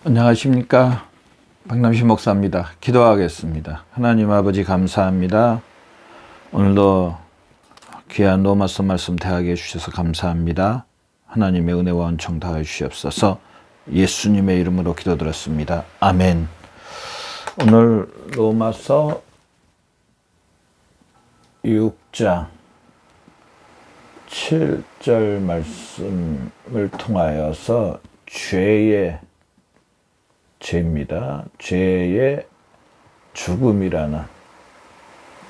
안녕하십니까, 박남신 목사입니다. 기도하겠습니다. 하나님 아버지 감사합니다. 오늘도 귀한 로마서 말씀 대하게 해주셔서 감사합니다. 하나님의 은혜와 은총 다해 주시옵소서. 예수님의 이름으로 기도드렸습니다. 아멘. 오늘 로마서 6장 7절 말씀을 통하여서 죄입니다. 죄의 죽음이라는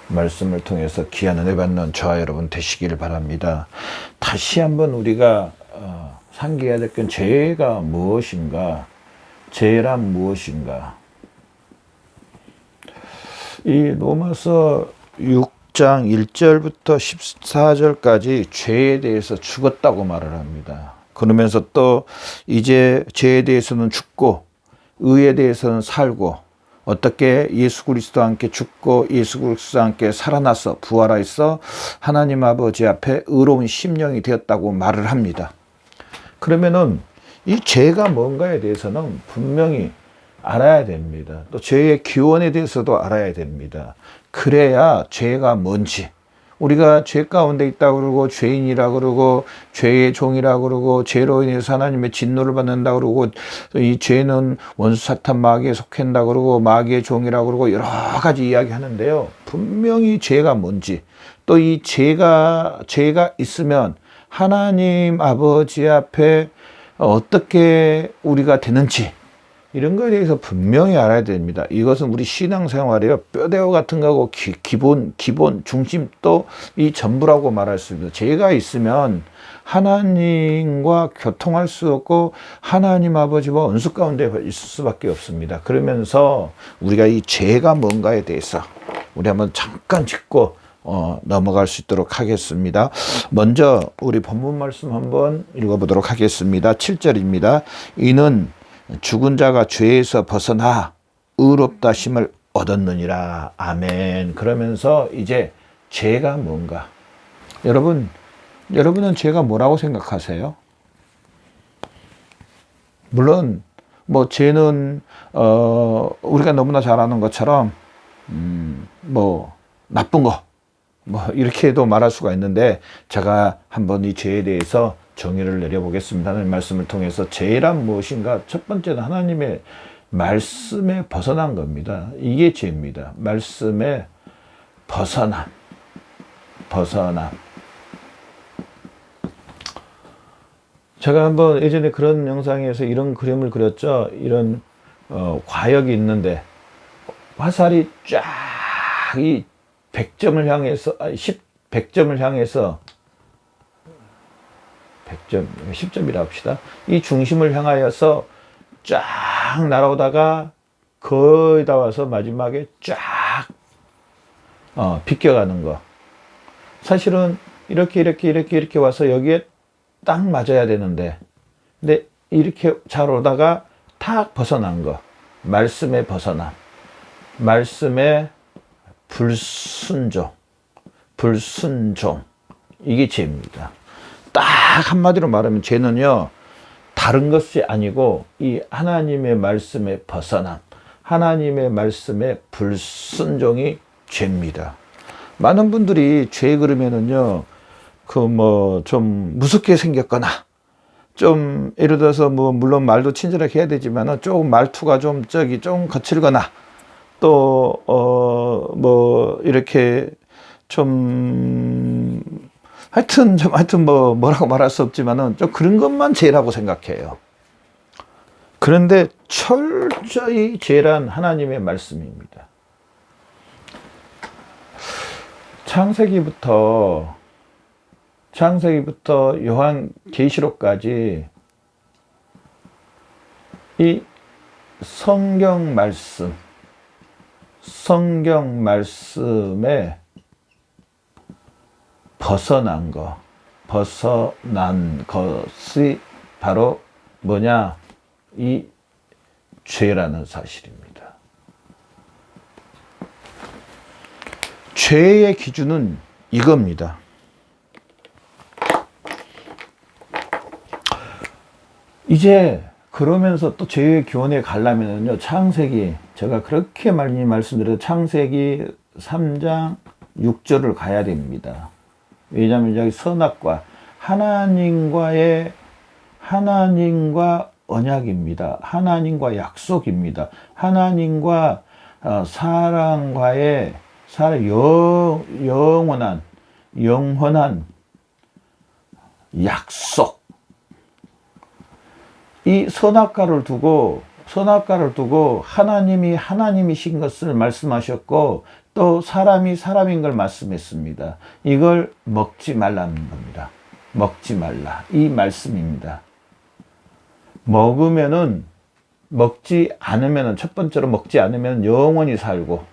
말씀을 통해서 귀한 은혜 받는 저와 여러분 되시기를 바랍니다. 다시 한번 우리가 상기해야 될 건 죄가 무엇인가? 죄란 무엇인가? 이 로마서 6장 1절부터 14절까지 죄에 대해서 죽었다고 말을 합니다. 그러면서 또 이제 죄에 대해서는 죽고 의에 대해서는 살고 어떻게 예수 그리스도와 함께 죽고 예수 그리스도와 함께 살아나서 부활하여서 하나님 아버지 앞에 의로운 심령이 되었다고 말을 합니다. 그러면은 이 죄가 뭔가에 대해서는 분명히 알아야 됩니다. 또 죄의 기원에 대해서도 알아야 됩니다. 그래야 죄가 뭔지, 우리가 죄 가운데 있다고 그러고 죄인이라고 그러고 죄의 종이라고 그러고 죄로 인해서 하나님의 진노를 받는다고 그러고 이 죄는 원수 사탄 마귀에 속한다고 그러고 마귀의 종이라고 그러고 여러 가지 이야기 하는데요. 분명히 죄가 뭔지, 또 이 죄가 있으면 하나님 아버지 앞에 어떻게 우리가 되는지 이런 거에 대해서 분명히 알아야 됩니다. 이것은 우리 신앙생활이요, 뼈대와 같은 거고 기본 중심, 또 이 전부라고 말할 수 있습니다. 죄가 있으면 하나님과 교통할 수 없고 하나님 아버지와 원수 가운데 있을 수밖에 없습니다. 그러면서 우리가 이 죄가 뭔가에 대해서 우리 한번 잠깐 짚고 넘어갈 수 있도록 하겠습니다. 먼저 우리 본문 말씀 한번 읽어보도록 하겠습니다. 7절입니다. 이는 죽은 자가 죄에서 벗어나 의롭다 심을 얻었느니라. 아멘. 그러면서 이제 죄가 뭔가? 여러분은 죄가 뭐라고 생각하세요? 물론 뭐 죄는 우리가 너무나 잘 아는 것처럼 뭐 나쁜 거 뭐 이렇게도 말할 수가 있는데, 제가 한번 이 죄에 대해서 정의를 내려보겠습니다. 하나님 말씀을 통해서 죄란 무엇인가? 첫 번째는 하나님의 말씀에 벗어난 겁니다. 이게 죄입니다. 말씀에 벗어남. 제가 한번 예전에 그런 영상에서 이런 그림을 그렸죠. 이런 과역이 있는데 화살이 쫙 이 100점을 향해서 100점을 향해서 100점, 10점이라 합시다. 이 중심을 향하여서 쫙 날아오다가 거의 다 와서 마지막에 쫙 비껴가는 거. 사실은 이렇게 와서 여기에 딱 맞아야 되는데, 근데 이렇게 잘 오다가 탁 벗어난 거. 말씀에 벗어남. 말씀에 불순종. 이게 죄입니다. 딱 한마디로 말하면 죄는요, 다른 것이 아니고 이 하나님의 말씀에 벗어남, 하나님의 말씀에 불순종이 죄입니다. 많은 분들이 죄 그러면은요, 좀 무섭게 생겼거나, 좀 예를 들어서 물론 말도 친절하게 해야 되지만은 조금 말투가 좀 거칠거나, 또 이렇게 좀 하여튼 뭐라고 말할 수 없지만은 좀 그런 것만 죄라고 생각해요. 그런데 철저히 죄란 하나님의 말씀입니다. 창세기부터 요한계시록까지 이 성경 말씀에 벗어난 것이 바로 뭐냐? 이 죄라는 사실입니다. 죄의 기준은 이겁니다. 이제 그러면서 또 죄의 기원에 가려면은요, 창세기, 제가 그렇게 많이 말씀드려도 창세기 3장 6절을 가야 됩니다. 왜냐하면 여기 선악과 하나님과 언약입니다. 하나님과 약속입니다. 하나님과 사람과의 영원한 약속. 이 선악과를 두고 하나님이신 것을 말씀하셨고, 또 사람이 사람인 걸 말씀했습니다. 이걸 먹지 말라는 겁니다. 먹지 말라. 이 말씀입니다. 첫 번째로 먹지 않으면 영원히 살고,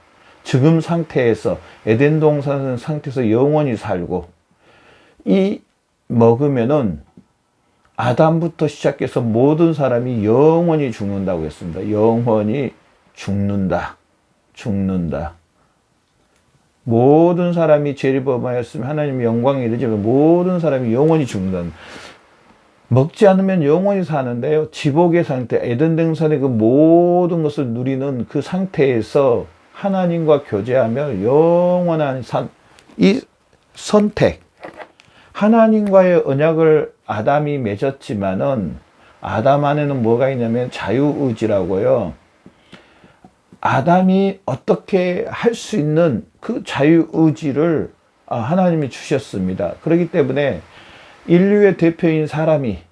지금 상태에서, 에덴 동산 상태에서 영원히 살고, 이 먹으면은 아담부터 시작해서 모든 사람이 영원히 죽는다고 했습니다. 영원히 죽는다. 모든 사람이 죄를 범하였으면 하나님의 영광에 이르지만 모든 사람이 영원히 죽는다. 먹지 않으면 영원히 사는데요. 지복의 상태, 에덴 동산의 그 모든 것을 누리는 그 상태에서 하나님과 교제하며 영원한 이 선택. 하나님과의 언약을 아담이 맺었지만은 아담 안에는 뭐가 있냐면 자유의지라고요. 아담이 어떻게 할 수 있는 그 자유의지를 하나님이 주셨습니다. 그렇기 때문에 인류의 대표인 사람이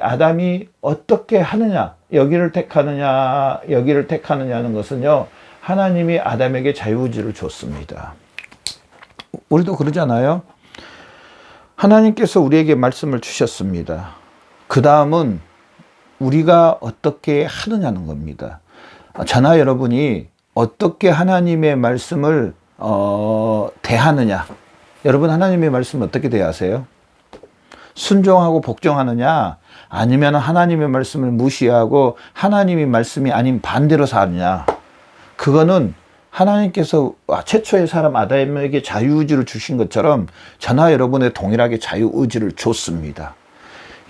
아담이 어떻게 하느냐, 여기를 택하느냐는 것은요, 하나님이 아담에게 자유의지를 줬습니다. 우리도 그러잖아요. 하나님께서 우리에게 말씀을 주셨습니다. 그 다음은 우리가 어떻게 하느냐는 겁니다. 저나 여러분이 어떻게 하나님의 말씀을 대하느냐. 여러분, 하나님의 말씀 어떻게 대하세요? 순종하고 복종하느냐, 아니면 하나님의 말씀을 무시하고 하나님의 말씀이 아닌 반대로 사느냐. 그거는 하나님께서 최초의 사람 아담에게 자유의지를 주신 것처럼 저나 여러분의 동일하게 자유의지를 줬습니다.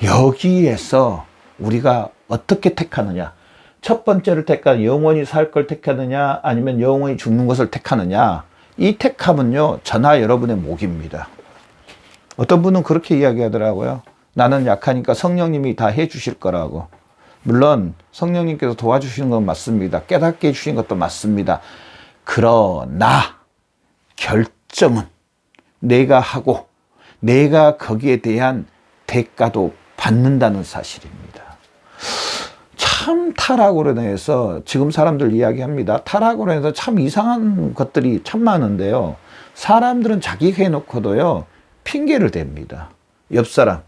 여기에서 우리가 어떻게 택하느냐. 첫 번째를 택하는, 영원히 살 걸 택하느냐, 아니면 영원히 죽는 것을 택하느냐. 이 택함은요, 저나 여러분의 몫입니다. 어떤 분은 그렇게 이야기하더라고요. 나는 약하니까 성령님이 다 해주실 거라고. 물론 성령님께서 도와주시는 건 맞습니다. 깨닫게 해주신 것도 맞습니다. 그러나 결정은 내가 하고 내가 거기에 대한 대가도 받는다는 사실입니다. 참 타락으로 인해서 지금 사람들 이야기합니다. 타락으로 인해서 참 이상한 것들이 참 많은데요. 사람들은 자기가 해놓고도요, 핑계를 댑니다. 옆사람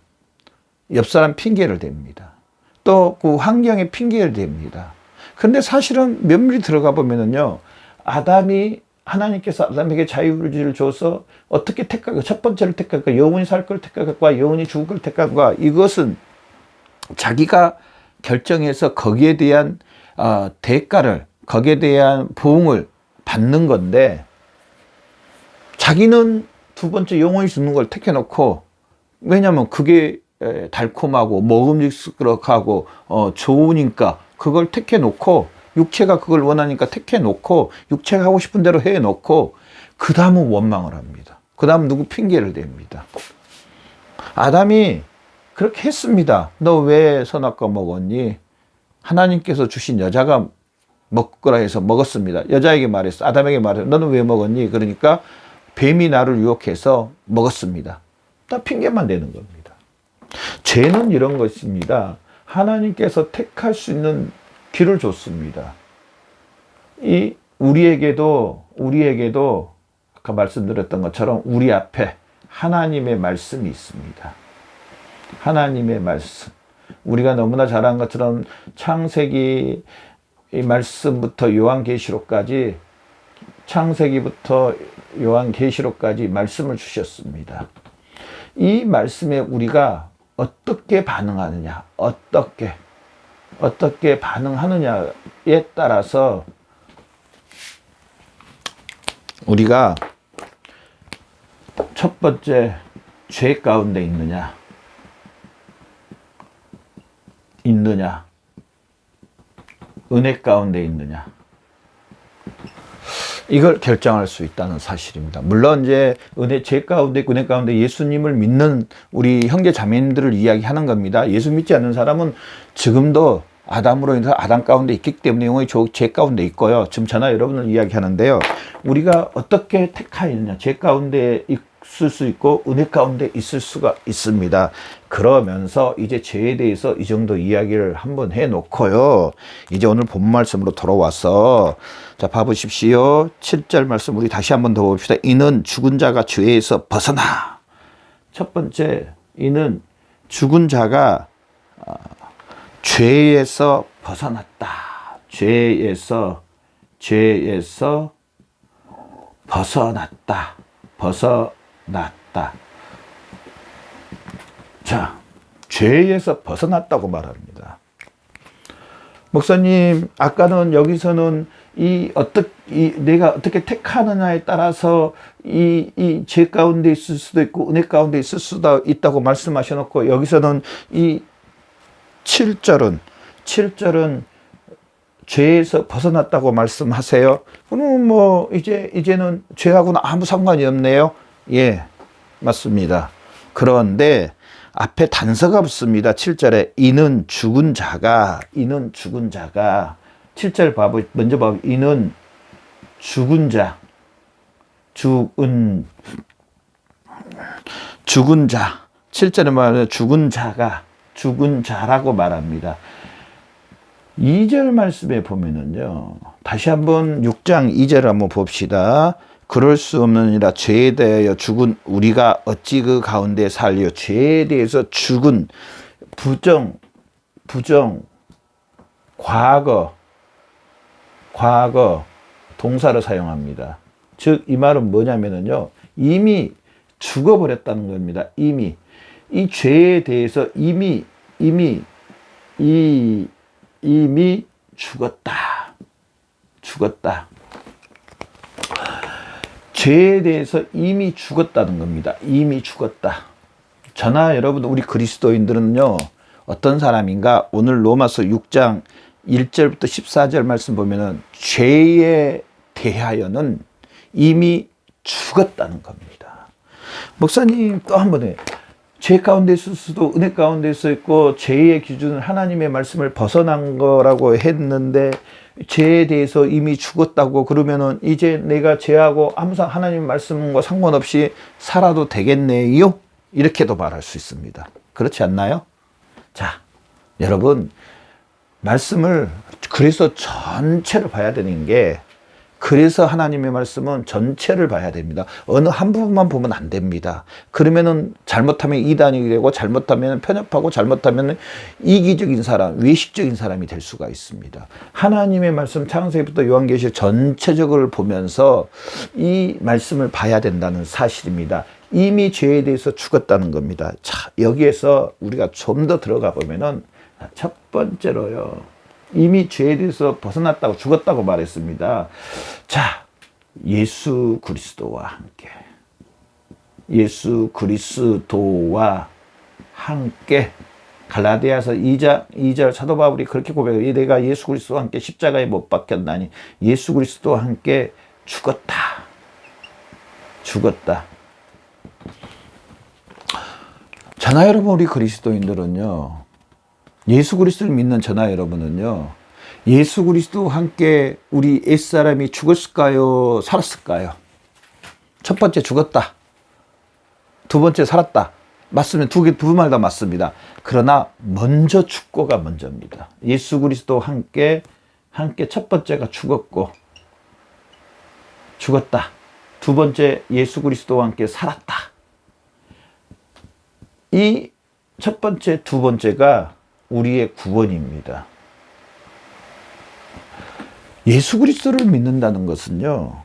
핑계를 댑니다. 또 그 환경에 핑계를 댑니다. 근데 사실은 면밀히 들어가 보면은요, 하나님께서 아담에게 자유의지를 줘서 어떻게 택할까? 첫 번째를 택할까? 영원히 살 걸 택할까? 영원히 죽을 걸 택할까? 이것은 자기가 결정해서 거기에 대한 대가를, 거기에 대한 보응을 받는 건데, 자기는 두 번째 영원히 죽는 걸 택해놓고, 왜냐하면 그게 달콤하고 먹음직스럽고 좋으니까 그걸 택해놓고, 육체가 그걸 원하니까 택해놓고, 육체가 하고 싶은 대로 해놓고, 그 다음은 원망을 합니다. 그 다음 누구 핑계를 댑니다. 아담이 그렇게 했습니다. 너 왜 선악과 먹었니? 하나님께서 주신 여자가 먹으라 해서 먹었습니다. 여자에게 말했어. 아담에게 말했어. 너는 왜 먹었니? 그러니까 뱀이 나를 유혹해서 먹었습니다. 다 핑계만 대는 겁니다. 죄는 이런 것입니다. 하나님께서 택할 수 있는 길을 줬습니다. 우리에게도 아까 말씀드렸던 것처럼 우리 앞에 하나님의 말씀이 있습니다. 하나님의 말씀. 우리가 너무나 잘 아는 것처럼 창세기 말씀부터 요한계시록까지, 창세기부터 요한계시록까지 말씀을 주셨습니다. 이 말씀에 우리가 어떻게 반응하느냐, 어떻게 반응하느냐에 따라서 우리가 첫 번째 죄 가운데 있느냐, 있느냐, 은혜 가운데 있느냐, 이걸 결정할 수 있다는 사실입니다. 물론 이제 죄 가운데 은혜 가운데 예수님을 믿는 우리 형제 자매님들을 이야기하는 겁니다. 예수 믿지 않는 사람은 지금도 아담으로 인해서 아담 가운데 있기 때문에 영혼이 죄 가운데 있고요. 지금 저나 여러분을 이야기하는데요. 우리가 어떻게 택하였느냐, 죄 가운데 있을 수 있고 은혜 가운데 있을 수가 있습니다. 그러면서 이제 죄에 대해서 이 정도 이야기를 한번 해놓고요. 이제 오늘 본 말씀으로 돌아와서 자, 봐보십시오. 7절 말씀 우리 다시 한번 더 봅시다. 이는 죽은 자가 죄에서 벗어나. 첫 번째, 이는 죽은 자가 죄에서 벗어났다. 죄에서 벗어났다. 벗어났다. 자, 죄에서 벗어났다고 말합니다. 목사님, 아까는 여기서는 내가 어떻게 택하느냐에 따라서 이 죄 가운데 있을 수도 있고 은혜 가운데 있을 수도 있다고 말씀하셔놓고 여기서는 이 7절은 죄에서 벗어났다고 말씀하세요. 그럼 뭐 이제는 죄하고는 아무 상관이 없네요. 예, 맞습니다. 그런데 앞에 단서가 붙습니다. 7절에 이는 죽은 자가 7절 봐보 먼저 봐. 이는 죽은 자 죽은 자 7절에 말하면 죽은 자라고 말합니다. 2절 말씀에 보면은요. 다시 한번 6장 2절 한번 봅시다. 그럴 수 없느니라 죄에 대하여 죽은 우리가 어찌 그 가운데 살리요. 죄에 대해서 죽은 부정 과거 동사를 사용합니다. 즉 이 말은 뭐냐면은요. 이미 죽어버렸다는 겁니다. 이미 이 죄에 대해서 이미 죽었다. 죄에 대해서 이미 죽었다는 겁니다. 이미 죽었다. 저나 여러분 우리 그리스도인들은요. 어떤 사람인가? 오늘 로마서 6장 1절부터 14절 말씀 보면은 죄에 대하여는 이미 죽었다는 겁니다. 목사님 또 한 번 해. 죄 가운데 있을 수도 은혜 가운데 있어 있고 죄의 기준은 하나님의 말씀을 벗어난 거라고 했는데 죄에 대해서 이미 죽었다고 그러면은 이제 내가 죄하고 항상 하나님 말씀과 상관없이 살아도 되겠네요? 이렇게도 말할 수 있습니다. 그렇지 않나요? 자, 여러분 말씀을 그래서 전체를 봐야 되는 게 그래서 하나님의 말씀은 전체를 봐야 됩니다. 어느 한 부분만 보면 안 됩니다. 그러면은 잘못하면 이단이 되고 잘못하면 편협하고 잘못하면 이기적인 사람, 외식적인 사람이 될 수가 있습니다. 하나님의 말씀 창세기부터 요한계시 전체적으로 보면서 이 말씀을 봐야 된다는 사실입니다. 이미 죄에 대해서 죽었다는 겁니다. 자, 여기에서 우리가 좀 더 들어가 보면은 첫 번째로요. 이미 죄에 대해서 벗어났다고 죽었다고 말했습니다. 자, 예수 그리스도와 함께 갈라디아서 2절 사도 바울이 그렇게 고백해요. 내가 예수 그리스도와 함께 십자가에 못 박혔나니 예수 그리스도와 함께 죽었다. 저나 여러분 우리 그리스도인들은요. 예수 그리스도를 믿는 저나 여러분은요. 예수 그리스도와 함께 우리 옛사람이 죽었을까요? 살았을까요? 첫 번째 죽었다. 두 번째 살았다. 맞으면 두 말 다 맞습니다. 그러나 먼저 죽고가 먼저입니다. 예수 그리스도와 함께 첫 번째가 죽었다. 두 번째 예수 그리스도와 함께 살았다. 이 첫 번째, 두 번째가 우리의 구원입니다. 예수 그리스도를 믿는다는 것은요.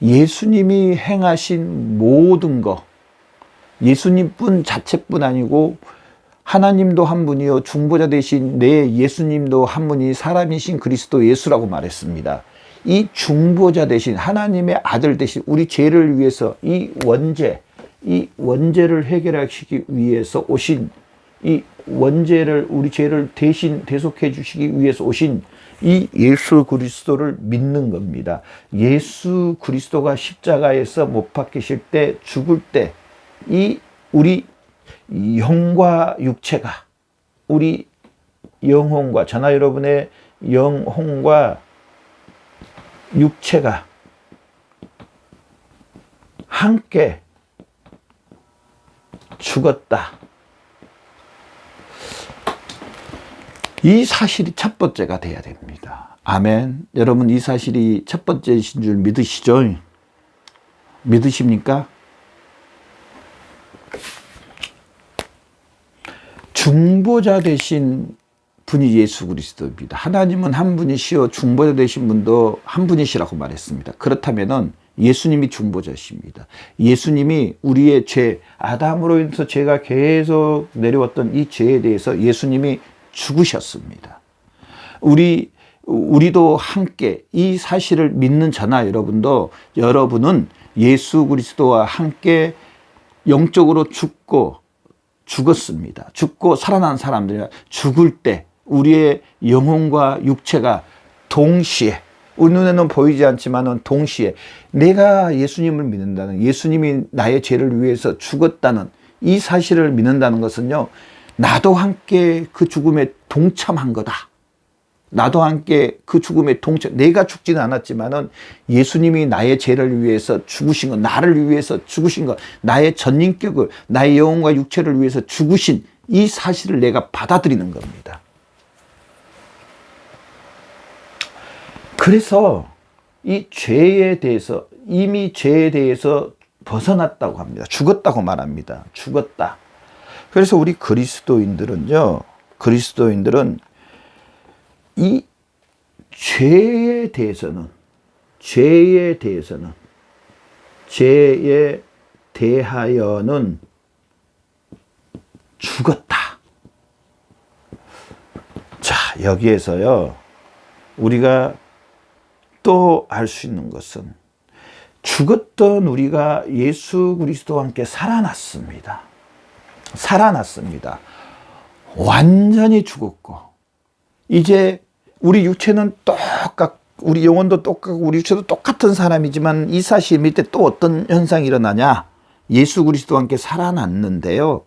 예수님이 행하신 모든 것, 예수님뿐 자체뿐 아니고 하나님도 한 분이요 중보자 되신 내 예수님도 한 분이 사람이신 그리스도 예수라고 말했습니다. 이 중보자 되신 하나님의 아들 되신 우리 죄를 위해서 이 원죄를 해결하시기 위해서 오신 이 원죄를, 우리 죄를 대신 대속해 주시기 위해서 오신 이 예수 그리스도를 믿는 겁니다. 예수 그리스도가 십자가에서 못 박히실 때, 죽을 때, 이 우리 영과 육체가, 우리 영혼과, 저나 여러분의 영혼과 육체가 함께 죽었다. 이 사실이 첫 번째가 돼야 됩니다. 아멘. 여러분, 이 사실이 첫 번째이신 줄 믿으시죠? 믿으십니까? 중보자 되신 분이 예수 그리스도입니다. 하나님은 한 분이시요 중보자 되신 분도 한 분이시라고 말했습니다. 그렇다면은 예수님이 중보자십니다. 예수님이 우리의 죄, 아담으로 인해서 죄가 계속 내려왔던 이 죄에 대해서 예수님이 죽으셨습니다. 우리도 함께 이 사실을 믿는 저나 여러분은 예수 그리스도와 함께 영적으로 죽었습니다. 죽고 살아난 사람들이라, 죽을 때 우리의 영혼과 육체가 동시에, 우리 눈에는 보이지 않지만은 동시에 내가 예수님을 믿는다는, 예수님이 나의 죄를 위해서 죽었다는 이 사실을 믿는다는 것은요, 나도 함께 그 죽음에 동참한 거다. 나도 함께 그 죽음에 동참, 내가 죽지는 않았지만은 예수님이 나의 죄를 위해서 죽으신 것, 나를 위해서 죽으신 것, 나의 전인격을, 나의 영혼과 육체를 위해서 죽으신 이 사실을 내가 받아들이는 겁니다. 그래서 이 죄에 대해서, 이미 죄에 대해서 벗어났다고 합니다. 죽었다고 말합니다. 죽었다. 그래서 우리 그리스도인들은 이 죄에 대하여는 죽었다. 자, 여기에서요, 우리가 또 알 수 있는 것은 죽었던 우리가 예수 그리스도와 함께 살아났습니다. 완전히 죽었고, 이제 우리 육체는 우리 영혼도 똑같고, 우리 육체도 똑같은 사람이지만 이 사실 밑에 또 어떤 현상이 일어나냐? 예수 그리스도와 함께 살아났는데요,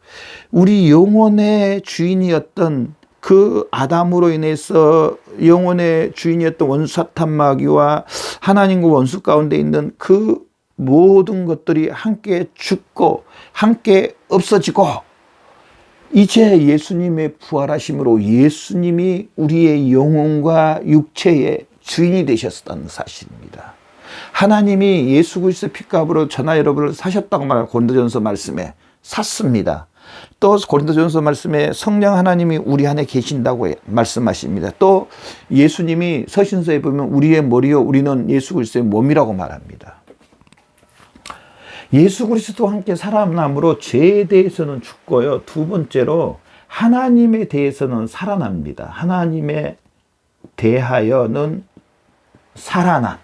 우리 영혼의 주인이었던 그 아담으로 인해서 영혼의 주인이었던 원수 사탄 마귀와 하나님과 원수 가운데 있는 그 모든 것들이 함께 죽고 함께 없어지고, 이제 예수님의 부활하심으로 예수님이 우리의 영혼과 육체의 주인이 되셨다는 사실입니다. 하나님이 예수 그리스도 피값으로 저나 여러분을 사셨다고 말하는 고린도전서 말씀에 샀습니다. 또 고린도전서 말씀에 성령 하나님이 우리 안에 계신다고 말씀하십니다. 또 예수님이 서신서에 보면 우리의 머리요 우리는 예수 그리스도의 몸이라고 말합니다. 예수 그리스도와 함께 살아남으로 죄에 대해서는 죽고요, 두 번째로 하나님에 대해서는 살아납니다. 하나님에 대하여는 살아난,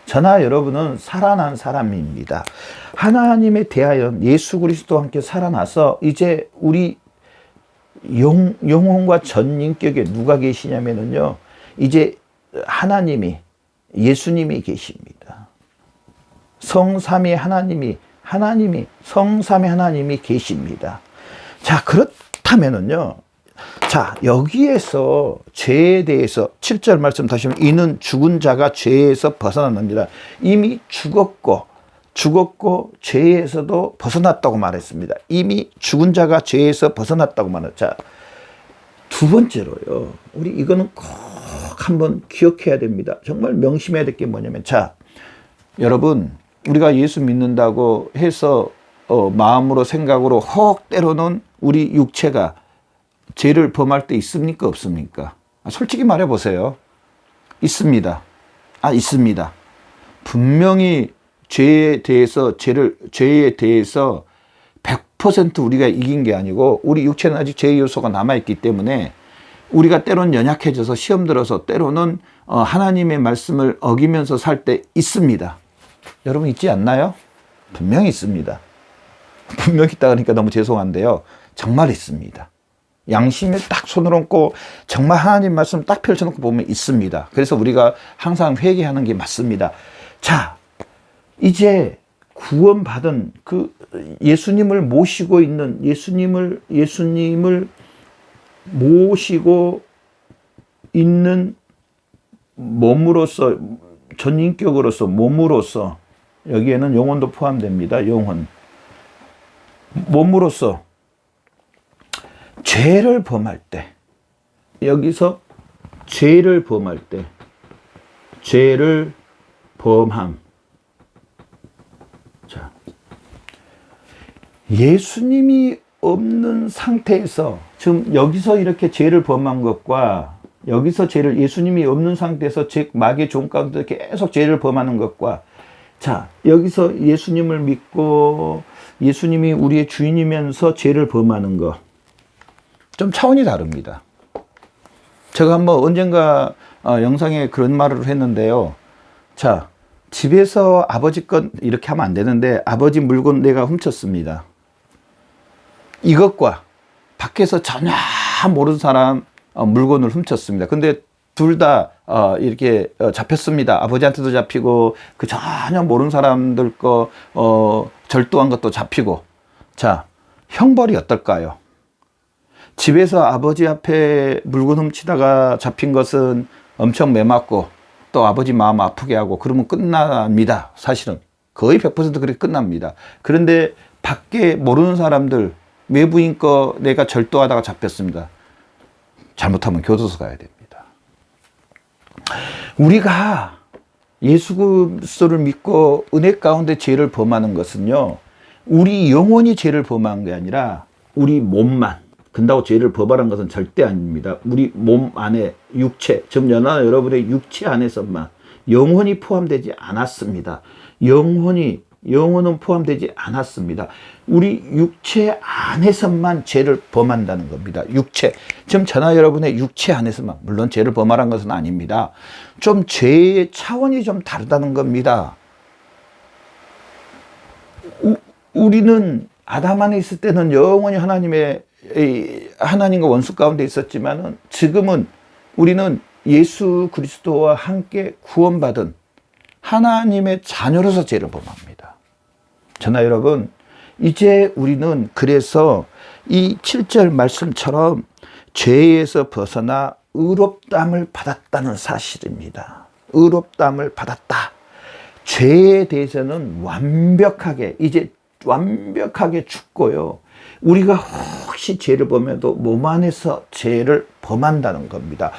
저나 여러분은 살아난 사람입니다. 하나님에 대하여 예수 그리스도와 함께 살아나서 이제 우리 영혼과 전인격에 누가 계시냐면요, 이제 예수님이 계십니다. 성삼위 성삼위 하나님이 계십니다. 자, 그렇다면은요, 자, 여기에서 죄에 대해서 7절 말씀 다시 보면, 이는 죽은 자가 죄에서 벗어났느니라. 이미 죽었고 죄에서도 벗어났다고 말했습니다. 이미 죽은 자가 죄에서 벗어났다고 말했죠. 자, 두 번째로요, 우리 이거는 꼭 한번 기억해야 됩니다. 정말 명심해야 될 게 뭐냐면, 자, 여러분, 우리가 예수 믿는다고 해서 마음으로 생각으로 때로는 우리 육체가 죄를 범할 때 있습니까? 없습니까? 솔직히 말해 보세요. 있습니다. 있습니다. 분명히 죄에 대해서 100% 우리가 이긴 게 아니고, 우리 육체는 아직 죄의 요소가 남아있기 때문에 우리가 때로는 연약해져서 시험 들어서 때로는 하나님의 말씀을 어기면서 살 때 있습니다. 여러분 있지 않나요? 분명히 있습니다. 분명히 있다 그러니까 너무 죄송한데요, 정말 있습니다. 양심에 딱 손을 얹고 정말 하나님 말씀 딱 펼쳐놓고 보면 있습니다. 그래서 우리가 항상 회개하는 게 맞습니다. 자, 이제 구원받은 그 예수님을 모시고 있는 예수님을 모시고 있는 몸으로서, 전인격으로서, 몸으로서, 여기에는 영혼도 포함됩니다. 영혼. 몸으로서 죄를 범할 때, 여기서 죄를 범할 때, 죄를 범함. 자, 예수님이 없는 상태에서, 지금 여기서 이렇게 죄를 범한 것과 여기서 죄를, 예수님이 없는 상태에서 즉 마귀의 종 가운데 계속 죄를 범하는 것과, 자, 여기서 예수님을 믿고 예수님이 우리의 주인이면서 죄를 범하는 것, 좀 차원이 다릅니다. 제가 한번 언젠가 영상에 그런 말을 했는데요. 자, 집에서 아버지 것 이렇게 하면 안 되는데, 아버지 물건 내가 훔쳤습니다. 이것과 밖에서 전혀 모르는 사람 물건을 훔쳤습니다. 근데 둘 다 이렇게 잡혔습니다. 아버지한테도 잡히고 그 전혀 모르는 사람들 거 절도한 것도 잡히고. 자, 형벌이 어떨까요? 집에서 아버지 앞에 물건 훔치다가 잡힌 것은 엄청 매맞고 또 아버지 마음 아프게 하고 그러면 끝납니다. 사실은 거의 100% 그렇게 끝납니다. 그런데 밖에 모르는 사람들, 외부인 거 내가 절도하다가 잡혔습니다. 잘못하면 교도소 가야 됩니다. 우리가 예수 그리스도를 믿고 은혜 가운데 죄를 범하는 것은요, 우리 영혼이 죄를 범한 게 아니라 우리 몸만, 근다고 죄를 범하는 것은 절대 아닙니다. 우리 몸 안에 육체, 즉 여러분의 육체 안에서만, 영혼이 포함되지 않았습니다. 영혼은 포함되지 않았습니다. 우리 육체 안에서만 죄를 범한다는 겁니다. 육체. 지금 저나 여러분의 육체 안에서만, 물론 죄를 범하라는 것은 아닙니다. 좀 죄의 차원이 좀 다르다는 겁니다. 우리는 아담 안에 있을 때는 영원히 하나님과 원수 가운데 있었지만은, 지금은 우리는 예수 그리스도와 함께 구원받은 하나님의 자녀로서 죄를 범합니다. 저나 여러분, 이제 우리는 그래서 이 7절 말씀처럼 죄에서 벗어나 의롭다함을 받았다는 사실입니다. 의롭다함을 받았다. 죄에 대해서는 이제 완벽하게 죽고요. 우리가 혹시 죄를 범해도 몸 안에서 죄를 범한다는 겁니다.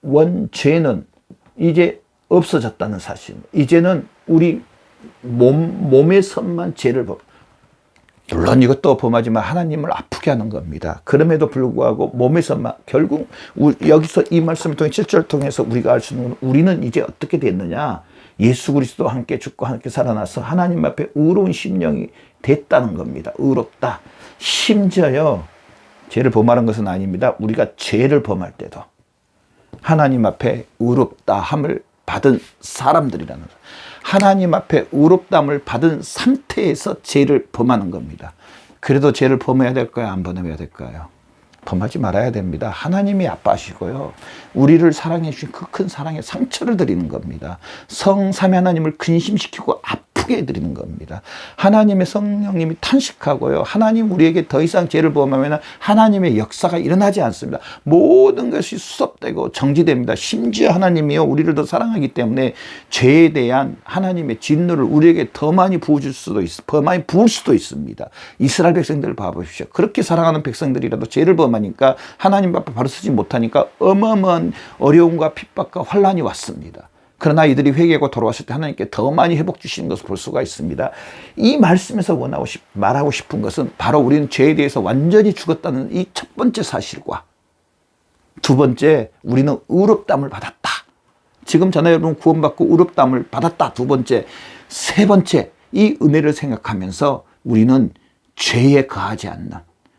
원죄는 이제 없어졌다는 사실. 이제는 우리 몸에서만 죄를 물론 이것도 범하지만 하나님을 아프게 하는 겁니다. 그럼에도 불구하고 몸에서만, 결국 여기서 이 말씀을 통해 7절을 통해서 우리가 알 수 있는 건, 우리는 이제 어떻게 됐느냐, 예수 그리스도와 함께 죽고 함께 살아나서 하나님 앞에 의로운 심령이 됐다는 겁니다. 의롭다. 심지어요, 죄를 범하는 것은 아닙니다. 우리가 죄를 범할 때도 하나님 앞에 의롭다함을 받은 사람들이라는 거예요. 하나님 앞에 의롭다함을 받은 상태에서 죄를 범하는 겁니다. 그래도 죄를 범해야 될까요? 안 범해야 될까요? 범하지 말아야 됩니다. 하나님이 아빠시고요, 우리를 사랑해 주신 그 큰 사랑에 상처를 드리는 겁니다. 성삼위 하나님을 근심시키고 아프게 해드리는 겁니다. 하나님의 성령님이 탄식하고요, 하나님 우리에게 더 이상 죄를 범하면 하나님의 역사가 일어나지 않습니다. 모든 것이 수습되고 정지됩니다. 심지어 하나님이요, 우리를 더 사랑하기 때문에 죄에 대한 하나님의 진노를 우리에게 더 많이 부어줄 수도 더 많이 부을 수도 있습니다. 이스라엘 백성들을 봐보십시오. 그렇게 사랑하는 백성들이라도 죄를 범하니까 하나님 앞에 바로 서지 못하니까 어마어마한 어려움과 핍박과 환란이 왔습니다. 그러나 이들이 회개하고 돌아왔을 때 하나님께 더 많이 회복 주시는 것을 볼 수가 있습니다. 이 말씀에서 말하고 싶은 것은 바로 우리는 죄에 대해서 완전히 죽었다는 이 첫 번째 사실과, 두 번째, 우리는 의롭다함을 받았다. 지금 저나 여러분 구원받고 의롭다함을 받았다. 두 번째. 세 번째, 이 은혜를 생각하면서 우리는 죄에 거하지 않는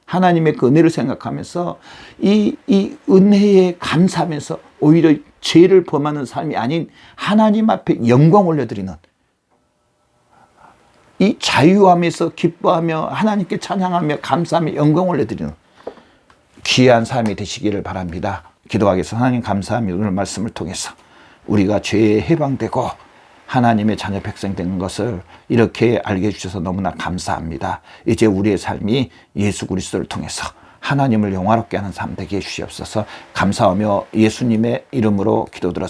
하나님의 그 은혜를 생각하면서 이 은혜에 감사하면서 오히려 죄를 범하는 삶이 아닌 하나님 앞에 영광 올려드리는 이 자유함에서 기뻐하며 하나님께 찬양하며 감사하며 영광 올려드리는 귀한 삶이 되시기를 바랍니다. 기도하겠습니다. 하나님 감사합니다. 오늘 말씀을 통해서 우리가 죄에 해방되고 하나님의 자녀 백성 되는 것을 이렇게 알게 해주셔서 너무나 감사합니다. 이제 우리의 삶이 예수 그리스도를 통해서 하나님을 영화롭게 하는 삶 되게 해주시옵소서. 감사하며 예수님의 이름으로 기도드렸습니다.